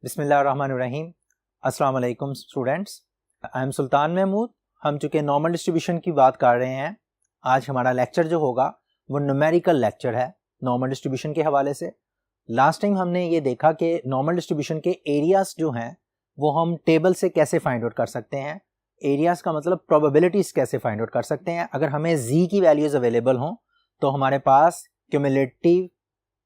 बिस्मिल्लाहिर्रहमानिर्रहीम। अस्सलाम वालेकुम स्टूडेंट्स, आई एम सुल्तान महमूद। हम चूँकि नॉर्मल डिस्ट्रीब्यूशन की बात कर रहे हैं, आज हमारा लेक्चर जो होगा वो न्यूमेरिकल लेक्चर है नॉर्मल डिस्ट्रीब्यूशन के हवाले से। लास्ट टाइम हमने ये देखा कि नॉर्मल डिस्ट्रीब्यूशन के एरियाज़ जो हैं वो हम टेबल से कैसे फाइंड आउट कर सकते हैं। एरियाज़ का मतलब प्रोबेबिलिटीज़ कैसे फाइंड आउट कर सकते हैं। अगर हमें जी की वैल्यूज़ अवेलेबल हों तो हमारे पास क्यूमुलेटिव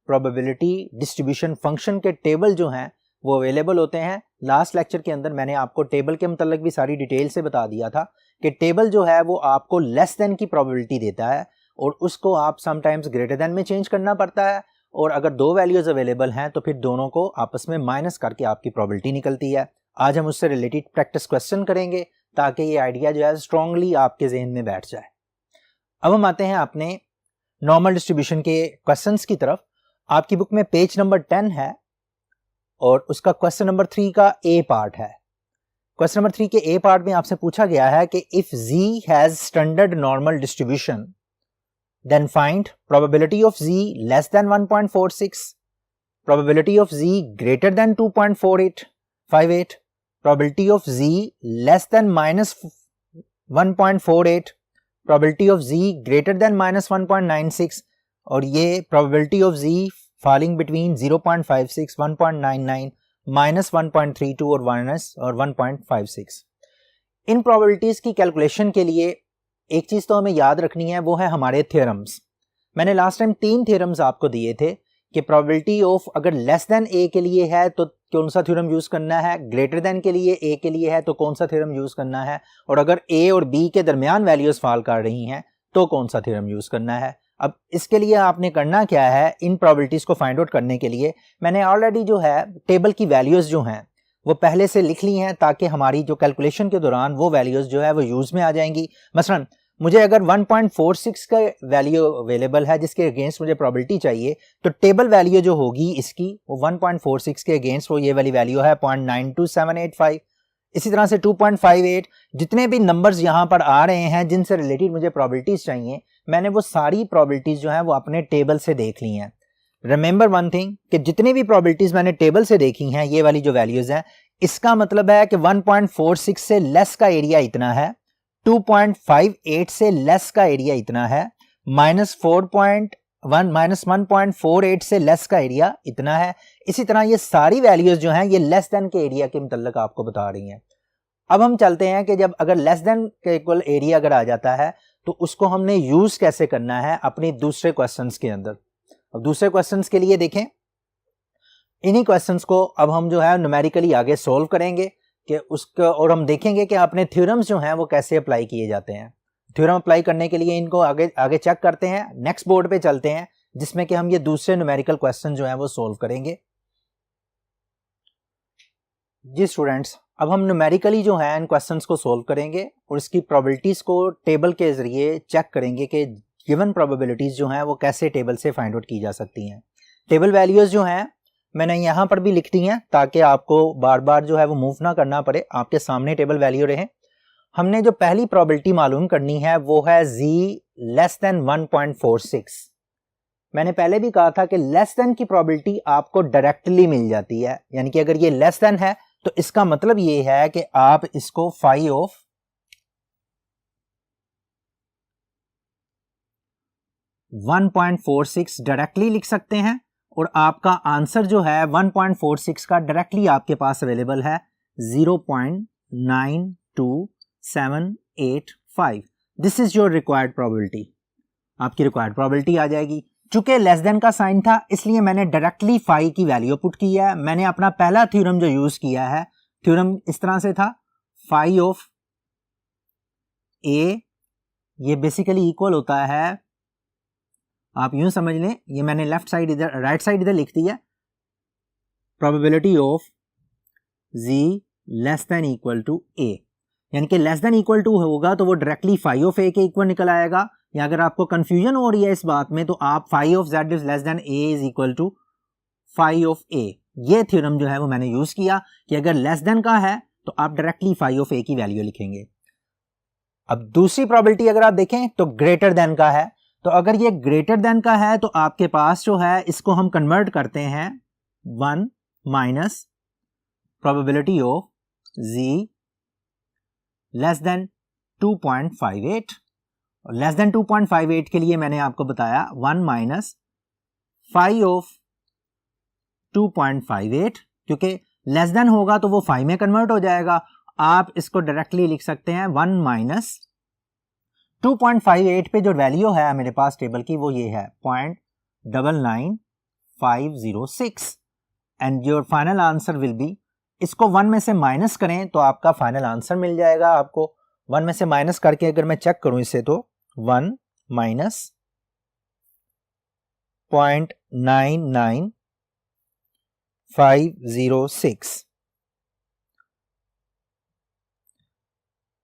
प्रोबेबिलिटी डिस्ट्रीब्यूशन फंक्शन के टेबल जो हैं वो अवेलेबल होते हैं। लास्ट लेक्चर के अंदर मैंने आपको टेबल के मतलब भी सारी डिटेल से बता दिया था कि टेबल जो है वो आपको लेस देन की प्रोबेबिलिटी देता है और उसको आप समटाइम्स ग्रेटर देन में चेंज करना पड़ता है, और अगर दो वैल्यूज़ अवेलेबल हैं तो फिर दोनों को आपस में माइनस करके आपकी प्रोबेबिलिटी निकलती है। आज हम उससे रिलेटेड प्रैक्टिस क्वेश्चन करेंगे ताकि ये आइडिया जो है स्ट्रांगली आपके जहन में बैठ जाए। अब हम आते हैं अपने नॉर्मल डिस्ट्रीब्यूशन के क्वेश्चंस की तरफ। आपकी बुक में पेज नंबर 10 है और उसका क्वेश्चन नंबर 3 का ए पार्ट है। क्वेश्चन नंबर 3 के ए पार्ट में आपसे पूछा गया है कि if z has standard normal distribution then find probability of z less than 1.46, probability of z greater than 2.4858, probability of z less than -1.48, probability of z greater than -1.96 और ये probability of z falling between 0.56, 1.99, -1.32 और -1.56। इन probabilities की calculation के लिए एक चीज़ तो हमें याद रखनी है, वो है हमारे थ्योरम्स। मैंने लास्ट टाइम 3 थ्योरम्स आपको दिए थे कि प्रोबेबिलिटी ऑफ अगर लेस देन ए के लिए है तो कौन सा थ्योरम यूज़ करना है, ग्रेटर देन के लिए ए के लिए है तो कौन सा थ्योरम यूज़ करना है, और अगर ए और बी के दरमियान वैल्यूज़ फॉल कर रही हैं तो कौन सा थ्योरम यूज़ करना है। अब इसके लिए आपने करना क्या है, इन प्रोबेबिलिटीज़ को फाइंड आउट करने के लिए मैंने ऑलरेडी जो है टेबल की वैल्यूज़ जो हैं वो पहले से लिख ली हैं ताकि हमारी जो कैलकुलेशन के दौरान वो वैल्यूज़ जो है वो यूज़ में आ जाएंगी। मसलन मुझे अगर 1.46 का वैल्यू अवेलेबल है जिसके अगेंस्ट मुझे प्रोबेबिलिटी चाहिए, तो टेबल वैल्यू जो होगी इसकी वो 1.46 के अगेंस्ट वो ये वाली वैल्यू है 0.92785। इसी तरह से 2.58, जितने भी नंबर्स यहाँ पर आ रहे हैं जिनसे रिलेटेड मुझे प्रोबेबिलिटीज़ चाहिए, मैंने वो सारी प्रोबेबिलिटीज़ जो हैं वो अपने टेबल से देख ली हैं। रिमेंबर वन थिंग कि जितनी भी प्रोबेबिलिटीज़ मैंने टेबल से देखी हैं, ये वाली जो वैल्यूज़ हैं, इसका मतलब है कि 1.46 से लेस का एरिया इतना है, 2.58 से लेस का एरिया इतना है, -1.48 से लेस का एरिया इतना है। इसी तरह ये सारी वैल्यूज़ जो हैं ये लेस देन के एरिया के मतलब आपको बता रही हैं। अब हम चलते हैं कि जब अगर लेस देन के इक्वल एरिया अगर आ जाता है तो उसको हमने यूज कैसे करना है अपने दूसरे क्वेश्चंस के अंदर। अब दूसरे क्वेश्चंस के लिए देखें, इन्हीं क्वेश्चंस को अब हम जो है न्यूमेरिकली आगे सोल्व करेंगे कि उसका, और हम देखेंगे कि अपने थ्योरम्स जो हैं वो कैसे अप्लाई किए जाते हैं। थ्योरम अप्लाई करने के लिए इनको आगे चेक करते हैं। नेक्स्ट बोर्ड पे चलते हैं जिसमें कि हम ये दूसरे न्यूमेरिकल क्वेश्चन जो हैं वो सोल्व करेंगे। जी स्टूडेंट्स, अब हम न्यूमेरिकली जो है इन क्वेश्चंस को सोल्व करेंगे और इसकी प्रोबेबिलिटीज़ को टेबल के जरिए चेक करेंगे कि गिवन प्रोबेबिलिटीज़ जो हैं वो कैसे टेबल से फाइंड आउट की जा सकती हैं। टेबल वैल्यूज़ जो हैं मैंने यहाँ पर भी लिख दी हैं ताकि आपको बार बार जो है वो मूव ना करना पड़े, आपके सामने टेबल वैल्यू रहे। हमने जो पहली प्रोबेबिलिटी मालूम करनी है वो है z लेस देन 1.46। मैंने पहले भी कहा था कि लेस देन की प्रोबेबिलिटी आपको डायरेक्टली मिल जाती है, यानी कि अगर ये लेस देन है तो इसका मतलब ये है कि आप इसको फाई ऑफ 1.46 डायरेक्टली लिख सकते हैं और आपका आंसर जो है 1.46 का डायरेक्टली आपके पास अवेलेबल है 0.92785। This is your required probability, आपकी रिक्वायर्ड प्रोबेबिलिटी आ जाएगी। चूंकि लेस देन का साइन था इसलिए मैंने डायरेक्टली फाई की वैल्यू पुट की है। मैंने अपना पहला थ्योरम जो यूज किया है, थ्योरम इस तरह से था, फाई ऑफ ए, ये बेसिकली इक्वल होता है, आप यूं समझ लें, ये मैंने लेफ्ट साइड इधर, राइट साइड इधर लिख दी है, probability of z less than equal to a, यानी कि लेस देन इक्वल टू होगा तो वो डायरेक्टली फाई ऑफ ए के इक्वल निकल आएगा। या अगर आपको कंफ्यूजन हो रही है इस बात में तो आप phi of z is less than a is equal to phi of a, ये थ्योरम जो है वो मैंने यूज किया कि अगर लेस देन का है तो आप डायरेक्टली फाई ऑफ ए की वैल्यू लिखेंगे। अब दूसरी प्रोबेबिलिटी अगर आप देखें तो ग्रेटर देन का है, तो अगर ये ग्रेटर देन का है तो आपके पास जो है इसको हम कन्वर्ट करते हैं 1 minus probability of z less then 2.58, और लेस देन 2.58 के लिए मैंने आपको बताया 1 माइनस फाइव ऑफ 2.58, क्योंकि लेस देन होगा तो वो 5 में कन्वर्ट हो जाएगा। आप इसको डायरेक्टली लिख सकते हैं 1 माइनस 2.58 पे जो वैल्यू है मेरे पास टेबल की वो ये है 0.99506, and your final answer will be, इसको 1 में से माइनस करें तो आपका फाइनल आंसर मिल जाएगा। आपको 1 में से माइनस करके अगर मैं चेक करूं इसे तो 1 माइनस 0.99506,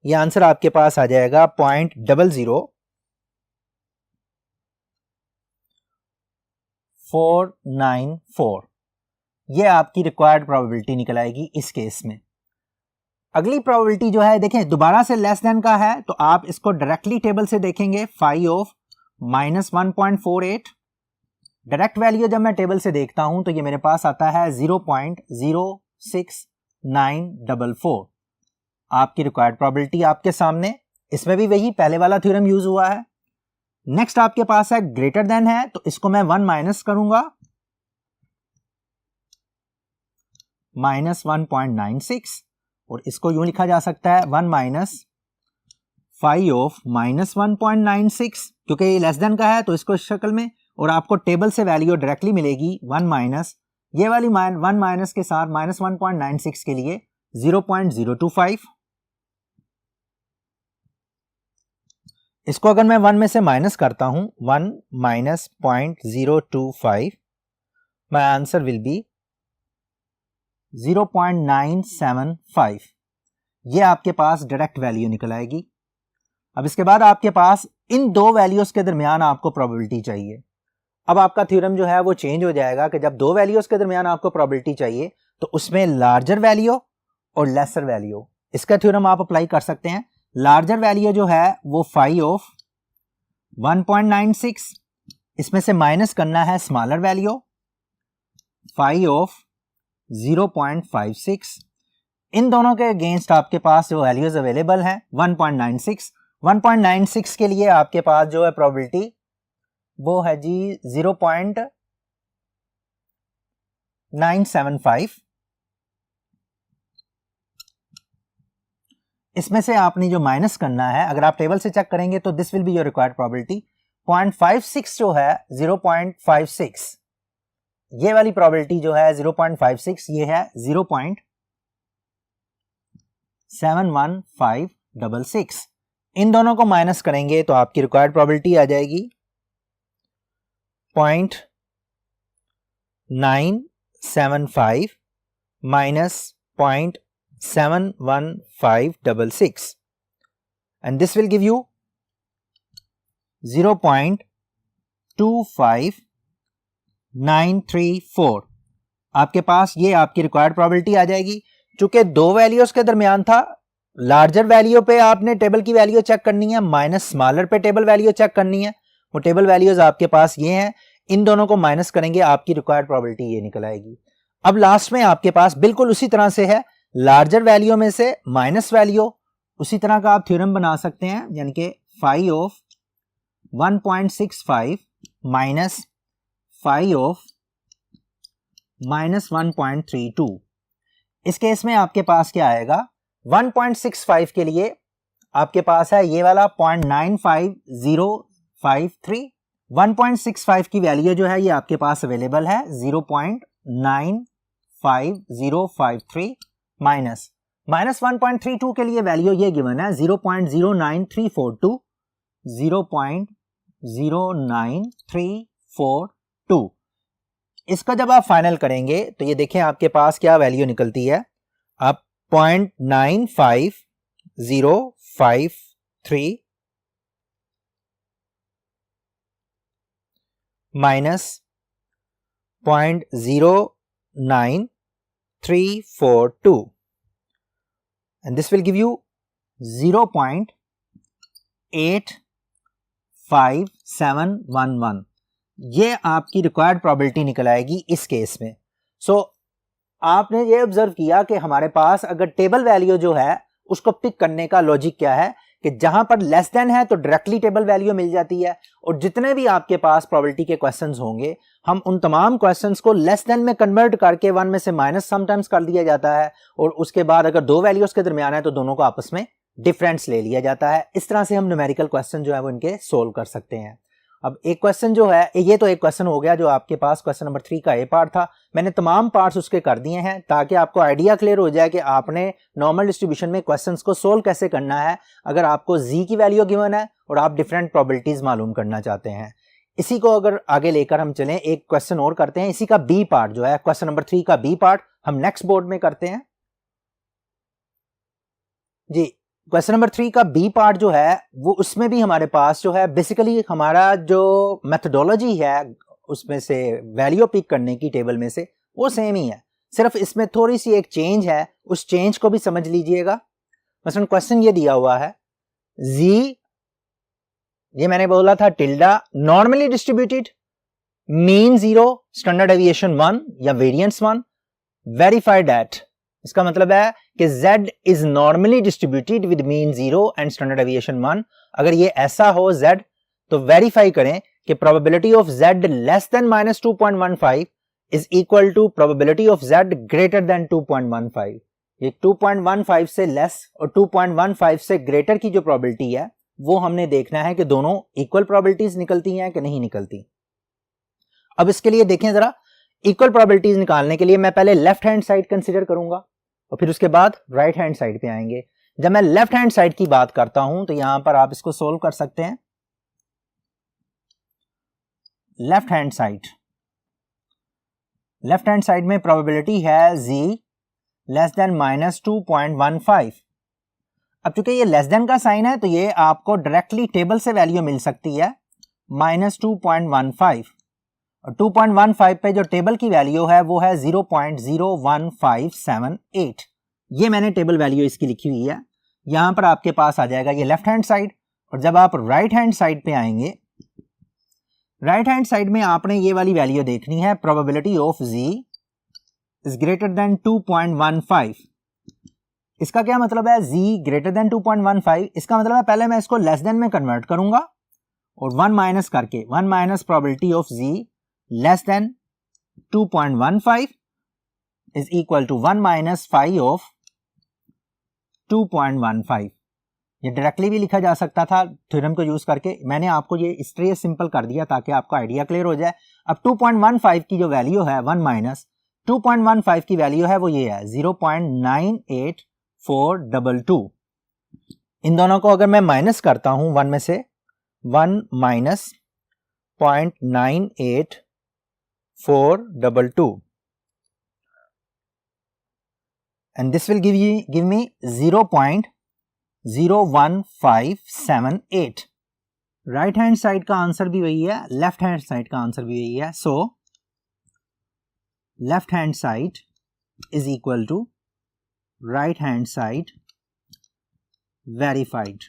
ये आंसर आपके पास आ जाएगा 0.00494। ये आपकी रिक्वायर्ड प्रोबेबिलिटी निकल आएगी इस केस में। अगली प्रोबेबिलिटी जो है देखें, दोबारा से लेस देन का है तो आप इसको डायरेक्टली टेबल से देखेंगे 5 ऑफ माइनस 1.48। डायरेक्ट वैल्यू जब मैं टेबल से देखता हूं तो ये मेरे पास आता है 0.06944। आपकी रिक्वायर्ड प्रोबेबिलिटी आपके सामने, इसमें भी वही पहले वाला थ्योरम यूज हुआ है। नेक्स्ट आपके पास है ग्रेटर देन है, तो इसको मैं 1 माइनस करूंगा, माइनस 1.96, और इसको यूं लिखा जा सकता है 1 माइनस 5 ऑफ माइनस 1.96, क्योंकि ये लेस देन का है तो इसको इस शक्ल में, और आपको टेबल से वैल्यू डायरेक्टली मिलेगी 1 माइनस, ये वाली 1 माइनस के साथ माइनस 1.96 के लिए 0.025। इसको अगर मैं 1 में से माइनस करता हूं 1 minus 0.025, my answer will be 0.975। ये आपके पास डायरेक्ट वैल्यू निकल आएगी। अब इसके बाद आपके पास इन दो वैल्यूज के दरमियान आपको प्रोबेबिलिटी चाहिए। अब आपका थ्योरम जो है वो चेंज हो जाएगा कि जब दो वैल्यूज के दरमियान आपको प्रोबेबिलिटी चाहिए तो उसमें लार्जर वैल्यू और लेसर वैल्यू, इसका थ्योरम आप अप्लाई कर सकते हैं। लार्जर वैल्यू जो है वो 5 ऑफ 1.96, इसमें से माइनस करना है स्मॉलर वैल्यू 5 ऑफ 0.56। इन दोनों के अगेंस्ट आपके पास जो वैल्यूज अवेलेबल हैं 1.96 के लिए आपके पास जो है प्रोबेबिलिटी वो है जी 0.975। इसमें से आपने जो माइनस करना है, अगर आप टेबल से चेक करेंगे तो this will be your required probability 0.56 जो है 0.56, ये वाली प्रोबेबिलिटी जो है 0.56 ये है 0.71566। इन दोनों को माइनस करेंगे तो आपकी रिक्वायर्ड प्रोबेबिलिटी आ जाएगी 0.975 minus 0.71566, and this will give you 0.25934। आपके पास ये आपकी रिक्वायर्ड प्रोबेबिलिटी आ जाएगी। चूंकि दो वैल्यूज के दरमियान था, लार्जर वैल्यू पे आपने टेबल की वैल्यू चेक करनी है, माइनस स्मॉलर पे टेबल वैल्यू चेक करनी है। वो टेबल वैल्यूज आपके पास ये हैं, इन दोनों को माइनस करेंगे आपकी रिक्वायर्ड प्रोबेबिलिटी ये निकल आएगी। अब लास्ट में आपके पास बिल्कुल उसी तरह से है, लार्जर वैल्यू में से माइनस वैल्यू, उसी तरह का आप थ्योरम बना सकते हैं, यानी कि 5 ऑफ 1.65 माइनस 5 ऑफ माइनस 1.32। इस केस में आपके पास क्या आएगा, 1.65 के लिए आपके पास है ये वाला 0.95053। 1.65 की वैल्यू जो है ये आपके पास अवेलेबल है 0.95053 माइनस 1.32 के लिए वैल्यू ये गिवन है 0.09342, 0.09342। इसका जब आप फाइनल करेंगे तो ये देखें आपके पास क्या वैल्यू निकलती है। आप 0.95053 minus 0.09342, and this will give you 0.85711। ये आपकी रिक्वायर्ड प्रोबेबिलिटी निकल आएगी इस केस में। सो आपने ये ऑब्जर्व किया कि हमारे पास अगर टेबल वैल्यू जो है उसको पिक करने का लॉजिक क्या है कि जहां पर लेस देन है तो डायरेक्टली टेबल वैल्यू मिल जाती है, और जितने भी आपके पास प्रोबेबिलिटी के क्वेश्चंस होंगे हम उन तमाम क्वेश्चंस को लेस देन में कन्वर्ट करके वन में से माइनस समटाइम्स कर दिया जाता है, और उसके बाद अगर दो वैल्यूज के दरमियान है तो दोनों को आपस में डिफरेंस ले लिया जाता है। इस तरह से हम न्यूमेरिकल क्वेश्चन जो है वो इनके सोल्व कर सकते हैं। अब एक क्वेश्चन जो है, ये तो एक क्वेश्चन हो गया जो आपके पास क्वेश्चन नंबर 3 का ए पार्ट था। मैंने तमाम पार्ट्स उसके कर दिए हैं ताकि आपको आइडिया क्लियर हो जाए कि आपने नॉर्मल डिस्ट्रीब्यूशन में क्वेश्चंस को सोल्व कैसे करना है अगर आपको जी की वैल्यू गिवन है और आप डिफरेंट प्रोबेबिलिटीज मालूम करना चाहते हैं। इसी को अगर आगे लेकर हम चलें, एक क्वेश्चन और करते हैं, इसी का बी पार्ट जो है क्वेश्चन नंबर 3 का बी पार्ट हम नेक्स्ट बोर्ड में करते हैं जी। क्वेश्चन नंबर 3 का बी पार्ट जो है वो उसमें भी हमारे पास जो है बेसिकली हमारा जो मेथडोलॉजी है उसमें से वैल्यू पिक करने की टेबल में से वो सेम ही है, सिर्फ इसमें थोड़ी सी एक चेंज है, उस चेंज को भी समझ लीजिएगा। मसलन क्वेश्चन ये दिया हुआ है जी, ये मैंने बोला था tilde normally distributed, mean 0, standard deviation 1 या वेरिएंस 1, वेरीफाइड एट। इसका मतलब है कि Z is normally distributed with mean 0 and standard deviation 1। अगर ये ऐसा हो Z तो वेरीफाई करें कि probability of Z less than -2.15 is equal to probability of Z greater than 2.15। ये 2.15 से लेस और 2.15 से ग्रेटर की जो प्रोबेबिलिटी है वो हमने देखना है कि दोनों इक्वल प्रोबेबिलिटीज निकलती हैं कि नहीं निकलती। अब इसके लिए देखें जरा, इक्वल प्रोबेबिलिटीज निकालने के लिए मैं पहले लेफ्ट हैंड साइड कंसीडर करूंगा और फिर उसके बाद राइट हैंड साइड पे आएंगे। जब मैं लेफ्ट हैंड साइड की बात करता हूं तो यहां पर आप इसको सोल्व कर सकते हैं। लेफ्ट हैंड साइड में प्रोबेबिलिटी है z लेस देन -2.15। अब चूंकि ये लेस देन का साइन है तो ये आपको डायरेक्टली टेबल से वैल्यू मिल सकती है -2.15, और 2.15 पे जो टेबल की वैल्यू है वो है 0.01578। ये मैंने टेबल वैल्यू इसकी लिखी हुई है। यहां पर आपके पास आ जाएगा ये लेफ्ट हैंड साइड, और जब आप राइट हैंड साइड पे आएंगे, राइट हैंड साइड में आपने ये वाली वैल्यू देखनी है, probability of z is greater than 2.15। इसका क्या मतलब है, z ग्रेटर देन 2.15, इसका मतलब है पहले मैं इसको लेस देन में कन्वर्ट करूंगा और 1 माइनस करके 1 minus probability of z less than 2.15 is equal to 1 minus phi of 2.15। ये डायरेक्टली भी लिखा जा सकता था थ्योरम को यूज करके, मैंने आपको ये इस तरह सिंपल कर दिया ताकि आपको आइडिया क्लियर हो जाए। अब 2.15 की जो वैल्यू है 1 माइनस 2.15 की वैल्यू है वो ये है 0.98422। इन दोनों को अगर मैं माइनस करता हूं 1 में से, 1 minus 0.98422 and this will give me 0.01578। Right hand side का आंसर भी वही है, लेफ्ट हैंड साइड का आंसर भी वही है। So left hand side is equal to right hand side verified.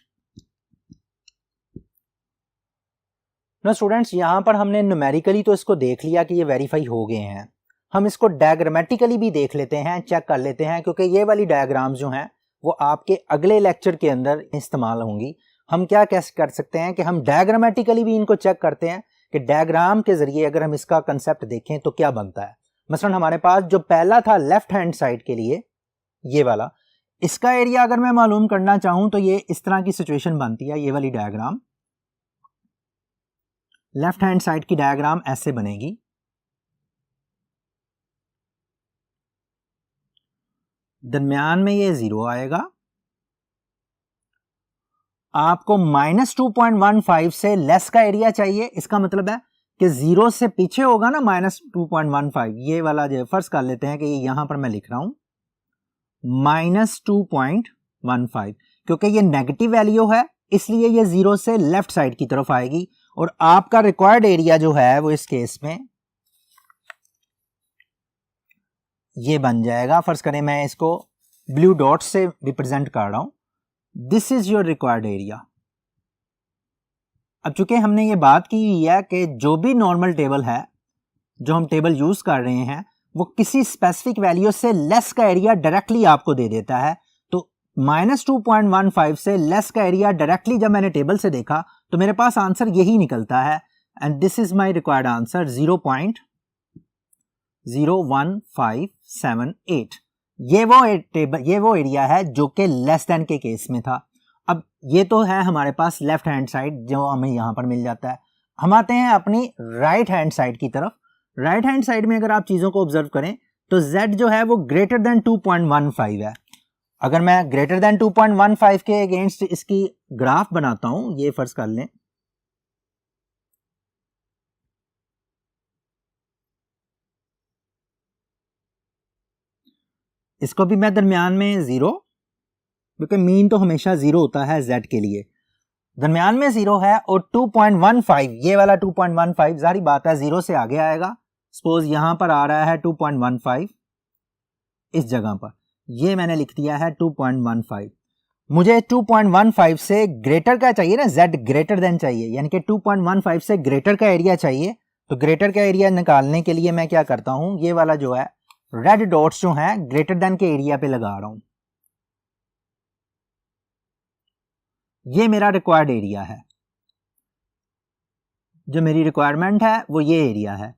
Now students, यहां पर हमने न्यूमेरिकली तो इसको देख लिया कि ये वेरीफाई हो गए हैं, हम इसको डायग्रामेटिकली भी देख लेते हैं, चेक कर लेते हैं, क्योंकि ये वाली डायग्राम्स जो हैं वो आपके अगले लेक्चर के अंदर इस्तेमाल होंगी। हम क्या कैसे कर सकते हैं कि हम डायग्रामेटिकली भी इनको चेक करते हैं कि डायग्राम के जरिए अगर हम इसका कंसेप्ट देखें तो क्या बनता है। मसलन हमारे पास जो पहला था लेफ्ट हैंड साइड के लिए ये वाला, इसका एरिया अगर मैं मालूम करना चाहूं तो ये इस तरह की सिचुएशन बनती है। ये वाली डायग्राम, लेफ्ट हैंड साइड की डायग्राम ऐसे बनेगी। दरमियान में ये 0 आएगा, आपको -2.15 से लेस का एरिया चाहिए। इसका मतलब है कि 0 से पीछे होगा ना -2.15, ये वाला जो फर्ज कर लेते हैं कि यहां पर मैं लिख रहा हूं -2.15, क्योंकि ये नेगेटिव वैल्यू है इसलिए ये 0 से लेफ्ट साइड की तरफ आएगी, और आपका रिक्वायर्ड एरिया जो है वो इस केस में ये बन जाएगा। फर्ज करें मैं इसको ब्लू डॉट से रिप्रेजेंट कर रहा हूं, this is your required area. अब चूंकि हमने ये बात की हुई है कि जो भी नॉर्मल टेबल है, जो हम टेबल यूज कर रहे हैं, वो किसी स्पेसिफिक वैल्यू से लेस का एरिया डायरेक्टली आपको दे देता है। तो -2.15 से लेस का एरिया डायरेक्टली जब मैंने टेबल से देखा तो मेरे पास आंसर यही निकलता है, and this is my required answer 0.01578। ये वो एरिया है जो कि लेस देन के केस में था। अब ये तो है हमारे पास लेफ्ट हैंड साइड जो हमें यहाँ पर मिल जाता है। हम आते हैं अपनी राइट हैंड साइड की तरफ। राइट हैंड साइड में अगर आप चीज़ों को ऑब्जर्व करें तो z जो है वो ग्रेटर देन 2.15 है। अगर मैं ग्रेटर देन 2.15 के अगेंस्ट इसकी ग्राफ बनाता हूं, ये फर्ज कर लें, इसको भी मैं दरमियान में 0, क्योंकि मीन तो हमेशा 0 होता है z के लिए, दरमियान में 0 है, और 2.15 ये वाला 2.15 जारी बात है 0 से आगे आएगा। सपोज यहां पर आ रहा है 2.15, इस जगह पर ये मैंने लिख दिया है 2.15। मुझे 2.15 से ग्रेटर का चाहिए ना, z ग्रेटर देन चाहिए, यानी कि 2.15 से ग्रेटर का एरिया चाहिए। तो ग्रेटर का एरिया निकालने के लिए मैं क्या करता हूं, ये वाला जो है रेड डॉट्स जो है ग्रेटर देन के एरिया पे लगा रहा हूं। ये मेरा रिक्वायर्ड एरिया है, जो मेरी रिक्वायरमेंट है वो ये एरिया है।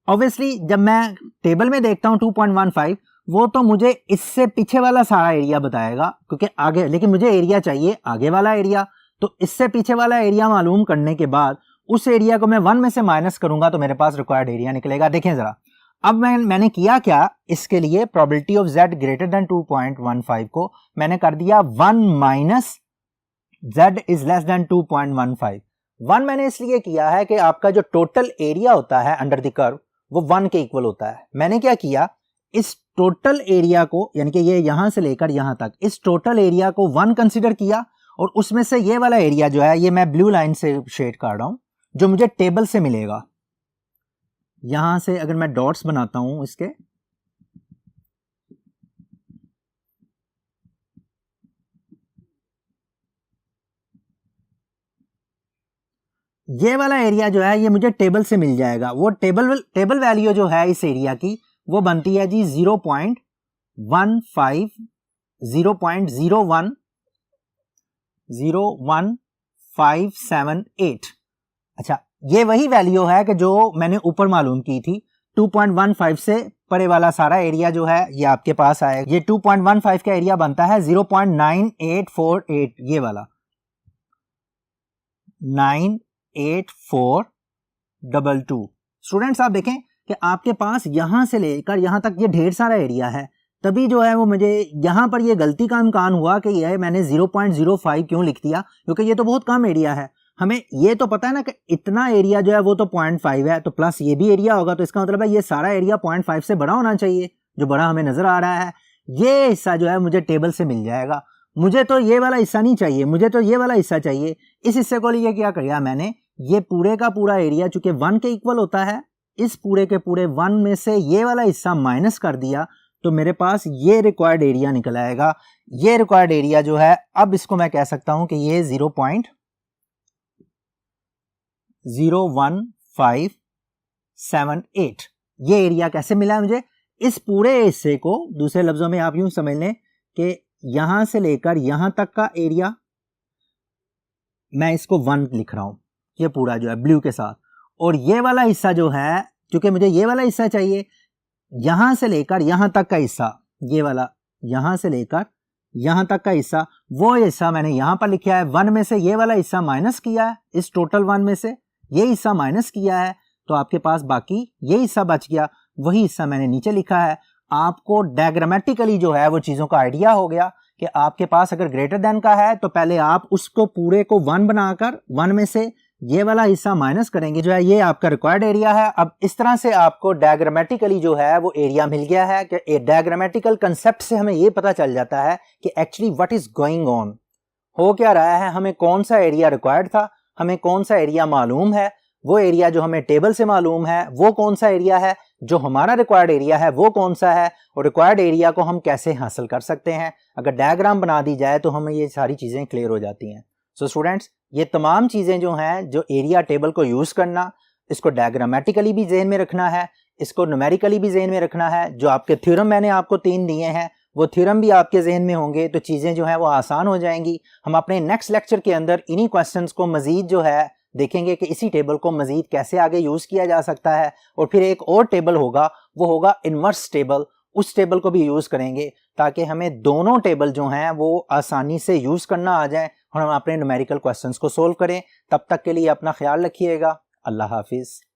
ऑब्वियसली जब मैं टेबल में देखता हूं 2.15, वो तो मुझे इससे पीछे वाला सारा एरिया बताएगा, क्योंकि आगे, लेकिन मुझे एरिया चाहिए आगे वाला एरिया। तो इससे पीछे वाला एरिया मालूम करने के बाद उस एरिया को मैं 1 में से माइनस करूंगा तो मेरे पास रिक्वायर्ड एरिया निकलेगा। देखें जरा, अब मैंने किया क्या, इसके लिए probability of z greater than 2.15 को मैंने कर दिया 1 minus z is less than 2.15। 1 मैंने इसलिए किया है कि आपका जो टोटल एरिया होता है अंडर द कर्व वो 1 के इक्वल होता है। मैंने क्या किया, इस टोटल एरिया को, यानी कि ये यहां से लेकर यहां तक, इस टोटल एरिया को 1 कंसीडर किया, और उसमें से ये वाला एरिया जो है, ये मैं ब्लू लाइन से शेड कर रहा हूं, जो मुझे टेबल से मिलेगा। यहां से अगर मैं डॉट्स बनाता हूं इसके, ये वाला एरिया जो है ये मुझे टेबल से मिल जाएगा। वो टेबल वैल्यू जो है इस एरिया की वो बनती है जी 0.1578। अच्छा, ये वही वैल्यू है कि जो मैंने ऊपर मालूम की थी। 2.15 से परे वाला सारा एरिया जो है ये आपके पास आएगा। ये 2.15 का एरिया बनता है 0.9848, ये वाला 98422। स्टूडेंट्स आप देखें कि आपके पास यहां से लेकर यहां तक ये ढेर सारा एरिया है, तभी जो है वो मुझे यहां पर ये गलती का इम्कान हुआ कि ये मैंने 0.05 क्यों लिख दिया, क्योंकि ये तो बहुत कम एरिया है। हमें ये तो पता है ना कि इतना एरिया जो है वो तो 0.5 है, तो प्लस ये भी एरिया होगा, तो इसका मतलब है ये सारा एरिया 0.5 से बड़ा होना चाहिए, जो बड़ा हमें नजर आ रहा है। ये हिस्सा जो है मुझे टेबल से मिल जाएगा। मुझे तो ये वाला हिस्सा नहीं चाहिए, मुझे तो ये वाला हिस्सा चाहिए। इस हिस्से को लिए क्या किया मैंने, ये पूरे का पूरा एरिया चूंकि 1 के इक्वल होता है, इस पूरे के पूरे 1 में से ये वाला हिस्सा माइनस कर दिया, तो मेरे पास ये रिक्वायर्ड एरिया निकल आएगा। ये रिक्वायर्ड एरिया जो है, अब इसको मैं कह सकता हूं कि ये 0.01578 ये एरिया कैसे मिला है मुझे। इस पूरे हिस्से को दूसरे लफ्जों में आप यूं समझ लें कि यहां से लेकर यहां तक का एरिया, मैं इसको 1 लिख रहा हूं, ये पूरा जो है ब्लू के साथ, और ये वाला हिस्सा जो है, क्योंकि मुझे ये वाला हिस्सा चाहिए, यहां से लेकर यहां तक का हिस्सा, ये वाला यहां से लेकर यहां तक का हिस्सा, वो हिस्सा मैंने यहां पर लिखा है। 1 में से ये वाला हिस्सा माइनस किया है, इस टोटल 1 में से ये हिस्सा माइनस किया है, तो आपके पास बाकी ये हिस्सा बच गया, वही हिस्सा मैंने नीचे लिखा है। आपको डायग्रामेटिकली जो है वो चीजों का आइडिया हो गया कि आपके पास अगर ग्रेटर देन का है तो पहले आप उसको पूरे को 1 बनाकर 1 में से ये वाला हिस्सा माइनस करेंगे, जो है ये आपका रिक्वायर्ड एरिया है। अब इस तरह से आपको डायग्रामेटिकली जो है वो एरिया मिल गया है कि डायग्रामेटिकल कंसेप्ट से हमें ये पता चल जाता है कि actually what is going on, हो क्या रहा है, हमें कौन सा एरिया रिक्वायर्ड था, हमें कौन सा एरिया मालूम है, वो एरिया जो हमें टेबल से मालूम है वो कौन सा एरिया है, जो हमारा रिक्वायर्ड एरिया है वो कौन सा है, और रिक्वायर्ड एरिया को हम कैसे हासिल कर सकते हैं। अगर डायग्राम बना दी जाए तो हमें ये सारी चीज़ें क्लियर हो जाती हैं। सो स्टूडेंट्स, ये तमाम चीज़ें जो हैं, जो एरिया टेबल को यूज़ करना, इसको डायग्रामेटिकली भी ज़हन में रखना है, इसको न्यूमेरिकली भी ज़हन में रखना है। जो आपके थ्योरम मैंने आपको 3 दिए हैं वो थ्योरम भी आपके जहन में होंगे, तो चीज़ें जो हैं वो आसान हो जाएंगी। हम अपने नेक्स्ट लेक्चर के अंदर इन्हीं क्वेश्चंस को मज़ीद जो है देखेंगे कि इसी टेबल को मज़ीद कैसे आगे यूज़ किया जा सकता है। और फिर एक और टेबल होगा, वो होगा इन्वर्स टेबल। उस टेबल को भी यूज़ करेंगे ताकि हमें दोनों टेबल जो हैं वो आसानी से यूज़ करना आ जाए और हम अपने न्यूमेरिकल क्वेश्चंस को सोल्व करें। तब तक के लिए अपना ख्याल रखिएगा। अल्लाह हाफिज़।